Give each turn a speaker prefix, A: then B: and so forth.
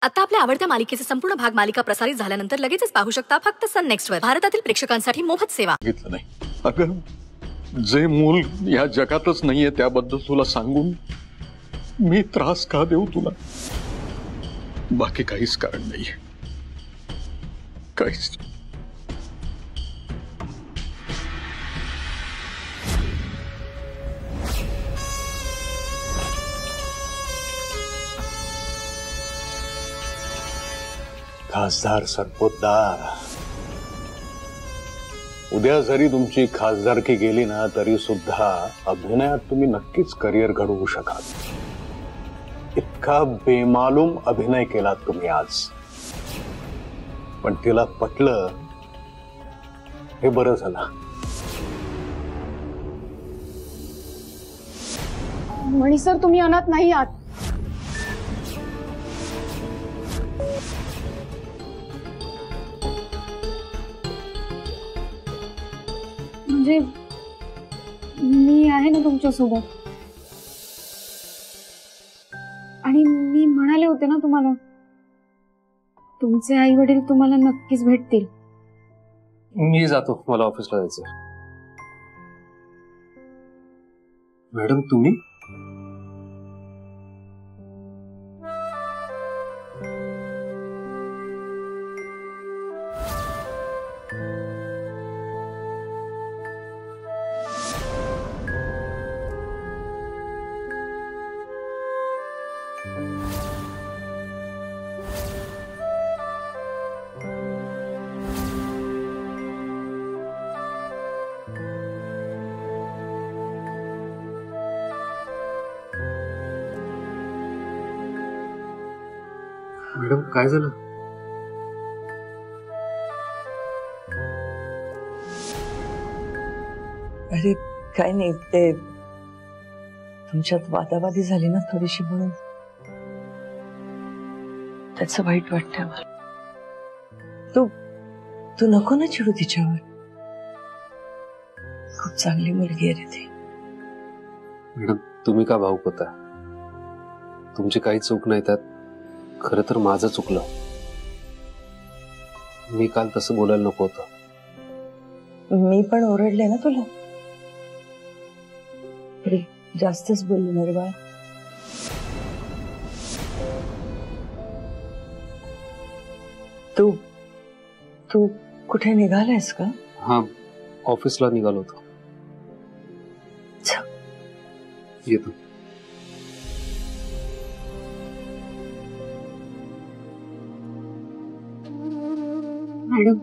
A: आता आपल्या आवडत्या मालिकेचे संपूर्ण भाग मालिका प्रसारित झाल्यानंतर लगेचच पाहू शकता फक्त सन नेक्स्ट वर। भारतातील प्रेक्षकांसाठी मोफत सेवा।
B: घेतलं नाही अगं, जे मूल या जगातच नाहीये त्याबद्दल तुला सांगून मी त्रास का देऊ तुला? बाकी काहीच कारण नाहीये, काहीच।
C: खासदार सरपोतदार, उद्या जरी तुमची खासदारकी गेली ना तरी सुद्धा अभिनयात तुम्ही नक्कीच करिअर घडवू शकाल। इतका बेमालूम अभिनय केलात तुम्ही आज, पण तिला पटलं हे बरं झालं।
D: मणी सर, तुम्ही अनाथ नाही आहात। म्हणजे मी आहे ना तुमच्या सोबत, आणि मी म्हणाले होते ना तुम्हाला, तुमचे आई वडील तुम्हाला नक्कीच भेटतील।
E: मी जातो, मला ऑफिसला जायचंय। मॅडम तुम्ही? मॅडम काय झालं?
F: अरे काय नाही, ते तुमच्यात वादावादी झाली ना थोडीशी, म्हणून त्याचं वाईट वाटतंय मला। तू नको ना चिडू तिच्यावर, खूप चांगली मुलगी आहे रे ती।
E: मॅडम तुम्ही का भावुक होता? तुमची काही चूक नाही त्यात, खरं तर माझं चुकलं। मी काल तसं बोलायला नको होतं।
F: मी पण ओरडले ना तुला, तरी जास्तच बोलली ना रे बाळा। तू कुठे निघालायस का?
E: हा, ऑफिसला निघालो होतो। येतो।
D: मॅडम